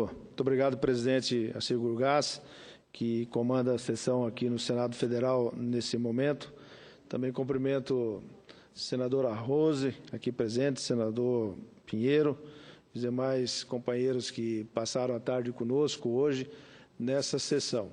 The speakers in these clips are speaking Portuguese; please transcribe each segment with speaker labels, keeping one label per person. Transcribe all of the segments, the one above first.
Speaker 1: Muito obrigado, presidente Arcílio Gás, que comanda a sessão aqui no Senado Federal nesse momento. Também cumprimento a senadora Rose, aqui presente, senador Pinheiro, os demais companheiros que passaram a tarde conosco hoje nessa sessão.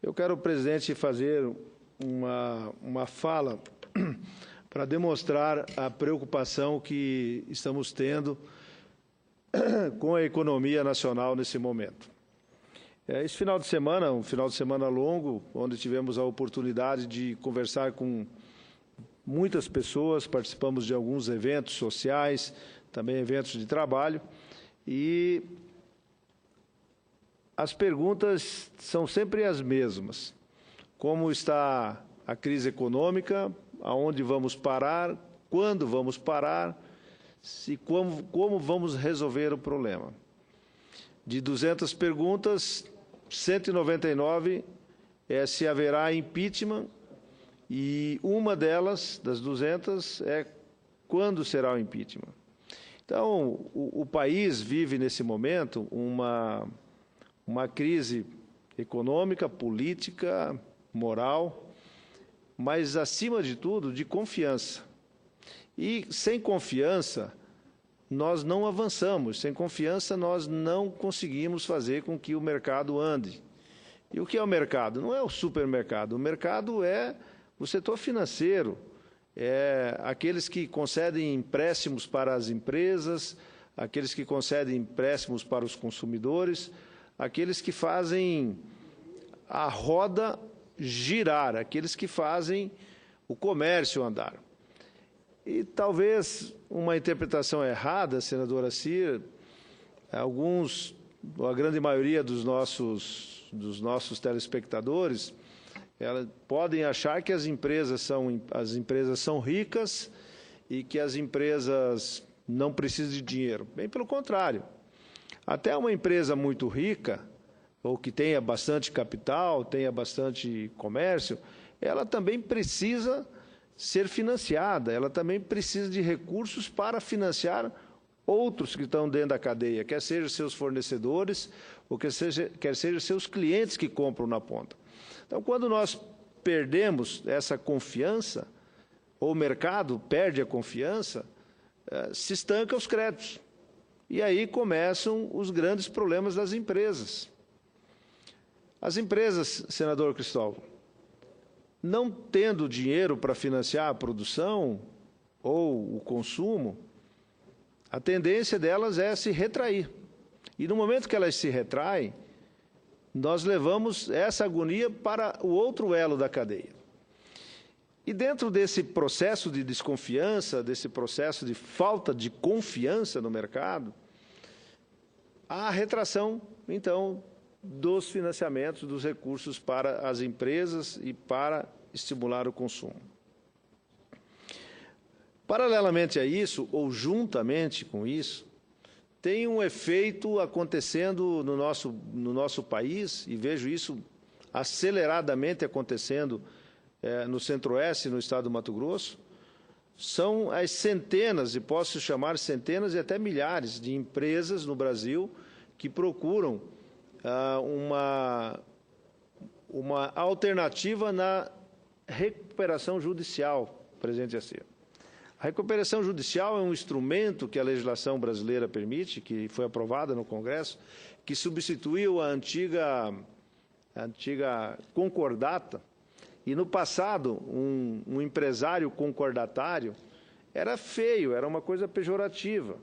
Speaker 1: Eu quero, presidente, fazer uma fala para demonstrar a preocupação que estamos tendo com a economia nacional nesse momento. Esse final de semana, um final de semana longo, onde tivemos a oportunidade de conversar com muitas pessoas, participamos de alguns eventos sociais, também eventos de trabalho, e as perguntas são sempre as mesmas. Como está a crise econômica? Aonde vamos parar? Quando vamos parar? Como vamos resolver o problema? De 200 perguntas, 199 é se haverá impeachment, e uma delas, das 200, é quando será o impeachment. Então, o país vive, nesse momento, uma crise econômica, política, moral, mas, acima de tudo, de confiança. E, sem confiança, nós não avançamos. Sem confiança, nós não conseguimos fazer com que o mercado ande. E o que é o mercado? Não é o supermercado. O mercado é o setor financeiro, é aqueles que concedem empréstimos para as empresas, aqueles que concedem empréstimos para os consumidores, aqueles que fazem a roda girar, aqueles que fazem o comércio andar. E talvez uma interpretação errada, senadora Cira, a grande maioria dos nossos telespectadores, podem achar que as empresas são ricas e que as empresas não precisam de dinheiro. Bem pelo contrário. Até uma empresa muito rica, ou que tenha bastante capital, tenha bastante comércio, ela também precisa ser financiada, ela também precisa de recursos para financiar outros que estão dentro da cadeia, quer sejam seus fornecedores, ou quer sejam seus clientes que compram na ponta. Então, quando nós perdemos essa confiança, ou o mercado perde a confiança, se estanca os créditos. E aí começam os grandes problemas das empresas. As empresas, senador Cristóvão, não tendo dinheiro para financiar a produção ou o consumo, a tendência delas é se retrair. E no momento que elas se retraem, nós levamos essa agonia para o outro elo da cadeia. E dentro desse processo de desconfiança, desse processo de falta de confiança no mercado, há a retração, então, dos financiamentos, dos recursos para as empresas e para estimular o consumo. Paralelamente a isso, ou juntamente com isso, tem um efeito acontecendo no nosso país, e vejo isso aceleradamente acontecendo no Centro-Oeste, no estado do Mato Grosso, são as centenas, e posso chamar centenas e até milhares de empresas no Brasil que procuram uma alternativa na recuperação judicial, presidente Arcílio. A recuperação judicial é um instrumento que a legislação brasileira permite, que foi aprovada no Congresso, que substituiu a antiga concordata. E, no passado, um empresário concordatário era feio, era uma coisa pejorativa.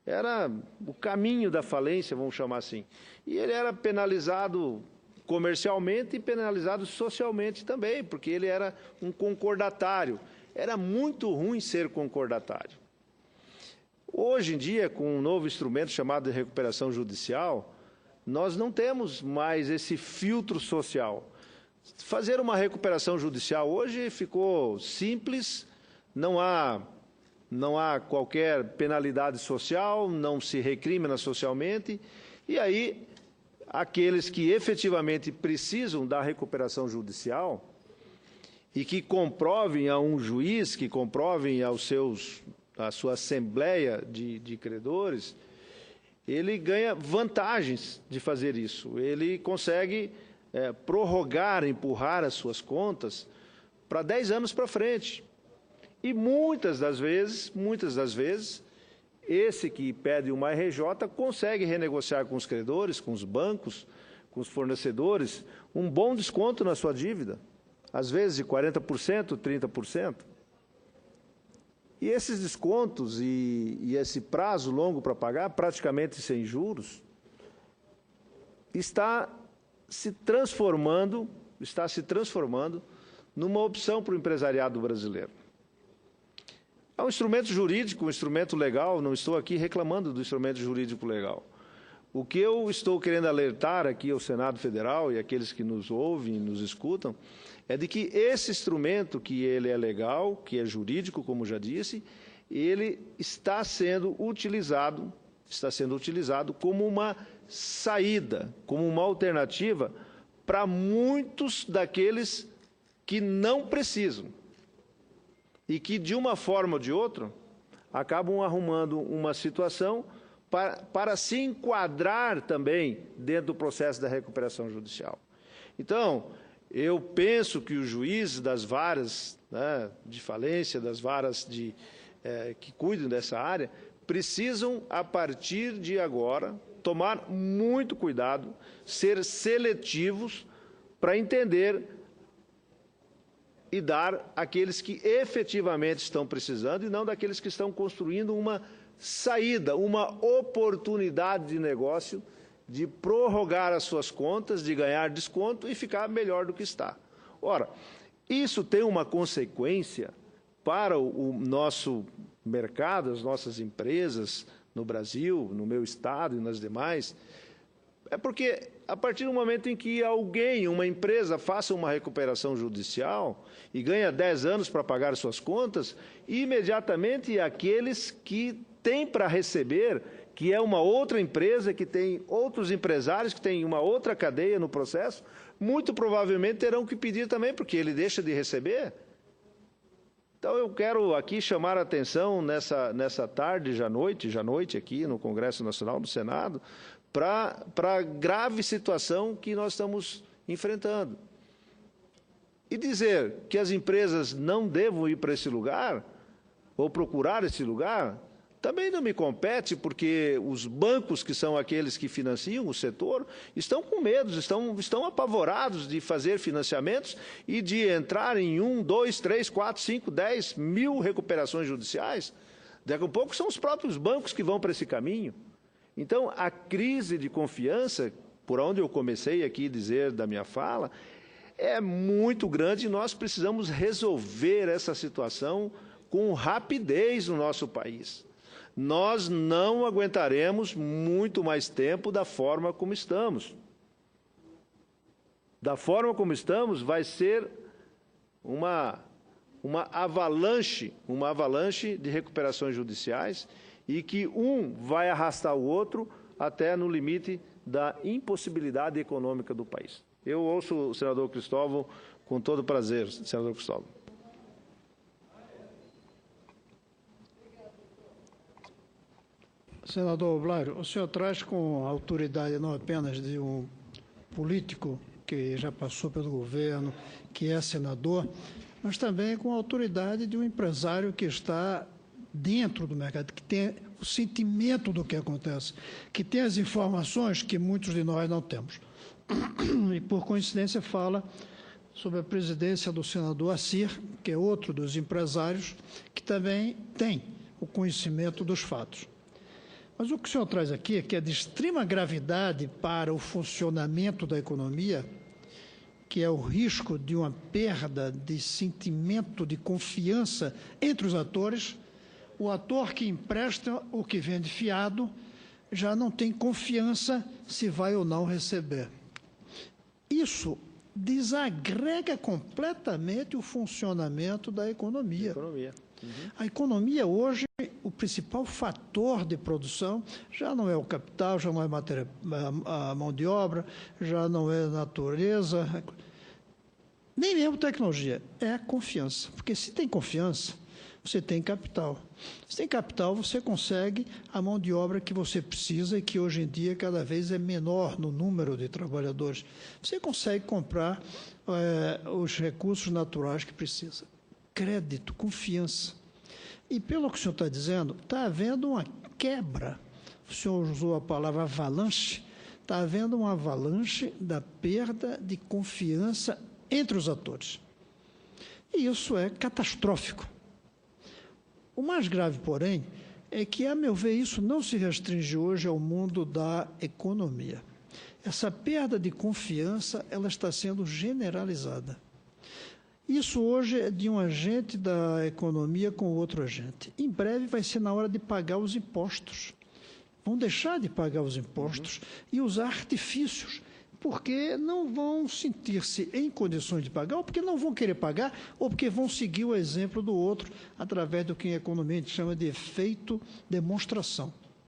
Speaker 1: Era o caminho da falência, vamos chamar assim. E ele era penalizado comercialmente e penalizado socialmente também, porque ele era um concordatário. Era muito ruim ser concordatário. Hoje em dia, com um novo instrumento chamado de recuperação judicial, nós não temos mais esse filtro social. Fazer uma recuperação judicial hoje ficou simples, não há qualquer penalidade social, não se recrimina socialmente, e aí aqueles que efetivamente precisam da recuperação judicial e que comprovem a um juiz, que comprovem à sua assembleia de credores, ele ganha vantagens de fazer isso. Ele consegue prorrogar, empurrar as suas contas para 10 anos para frente. E muitas das vezes, esse que pede uma RJ consegue renegociar com os credores, com os bancos, com os fornecedores, um bom desconto na sua dívida, às vezes de 40%, 30%. E esses descontos e esse prazo longo para pagar, praticamente sem juros, está se transformando numa opção para o empresariado brasileiro. É um instrumento jurídico, um instrumento legal, não estou aqui reclamando do instrumento jurídico legal. O que eu estou querendo alertar aqui ao Senado Federal e aqueles que nos ouvem e nos escutam, é de que esse instrumento, que ele é legal, que é jurídico, como já disse, ele está sendo utilizado como uma saída, como uma alternativa para muitos daqueles que não precisam e que, de uma forma ou de outra, acabam arrumando uma situação para se enquadrar também dentro do processo da recuperação judicial. Então, eu penso que os juízes das varas de falência, das varas que cuidam dessa área, precisam, a partir de agora, tomar muito cuidado, ser seletivos para entender e dar àqueles que efetivamente estão precisando e não daqueles que estão construindo uma saída, uma oportunidade de negócio, de prorrogar as suas contas, de ganhar desconto e ficar melhor do que está. Ora, isso tem uma consequência para o nosso mercado, as nossas empresas no Brasil, no meu estado e nas demais, é porque a partir do momento em que alguém, uma empresa, faça uma recuperação judicial e ganha 10 anos para pagar suas contas, imediatamente aqueles que têm para receber, que é uma outra empresa, que tem outros empresários, que tem uma outra cadeia no processo, muito provavelmente terão que pedir também, porque ele deixa de receber. Então, eu quero aqui chamar a atenção nessa tarde, já noite, aqui no Congresso Nacional, no Senado, para a grave situação que nós estamos enfrentando. E dizer que as empresas não devam ir para esse lugar, ou procurar esse lugar, também não me compete, porque os bancos, que são aqueles que financiam o setor, estão com medo, estão apavorados de fazer financiamentos e de entrar em 1, 2, 3, 4, 5, 10 mil recuperações judiciais. Daqui a pouco são os próprios bancos que vão para esse caminho. Então, a crise de confiança, por onde eu comecei aqui a dizer da minha fala, é muito grande e nós precisamos resolver essa situação com rapidez no nosso país. Nós não aguentaremos muito mais tempo da forma como estamos. Da forma como estamos, vai ser uma avalanche de recuperações judiciais e que um vai arrastar o outro até no limite da impossibilidade econômica do país. Eu ouço o senador Cristóvão com todo prazer, senador Cristóvão.
Speaker 2: Senador Blário, o senhor traz com autoridade não apenas de um político que já passou pelo governo, que é senador, mas também com a autoridade de um empresário que está dentro do mercado, que tem o sentimento do que acontece, que tem as informações que muitos de nós não temos. E, por coincidência, fala sobre a presidência do senador Assir, que é outro dos empresários, que também tem o conhecimento dos fatos. Mas o que o senhor traz aqui é que é de extrema gravidade para o funcionamento da economia, que é o risco de uma perda de sentimento de confiança entre os atores. O ator que empresta o que vende fiado já não tem confiança se vai ou não receber. Isso desagrega completamente o funcionamento da economia. A economia hoje, o principal fator de produção já não é o capital, já não é a mão de obra, já não é a natureza, nem mesmo tecnologia, é a confiança. Porque se tem confiança, você tem capital. Se tem capital, você consegue a mão de obra que você precisa e que hoje em dia cada vez é menor no número de trabalhadores. Você consegue comprar os recursos naturais que precisa. Crédito, confiança. E pelo que o senhor está dizendo, está havendo uma quebra. O senhor usou a palavra avalanche. Está havendo uma avalanche da perda de confiança entre os atores. E isso é catastrófico. O mais grave, porém, é que, a meu ver, isso não se restringe hoje ao mundo da economia. Essa perda de confiança, ela está sendo generalizada. Isso hoje é de um agente da economia com outro agente. Em breve vai ser na hora de pagar os impostos. Vão deixar de pagar os impostos e usar artifícios, porque não vão sentir-se em condições de pagar, ou porque não vão querer pagar, ou porque vão seguir o exemplo do outro, através do que em economia a gente chama de efeito demonstração.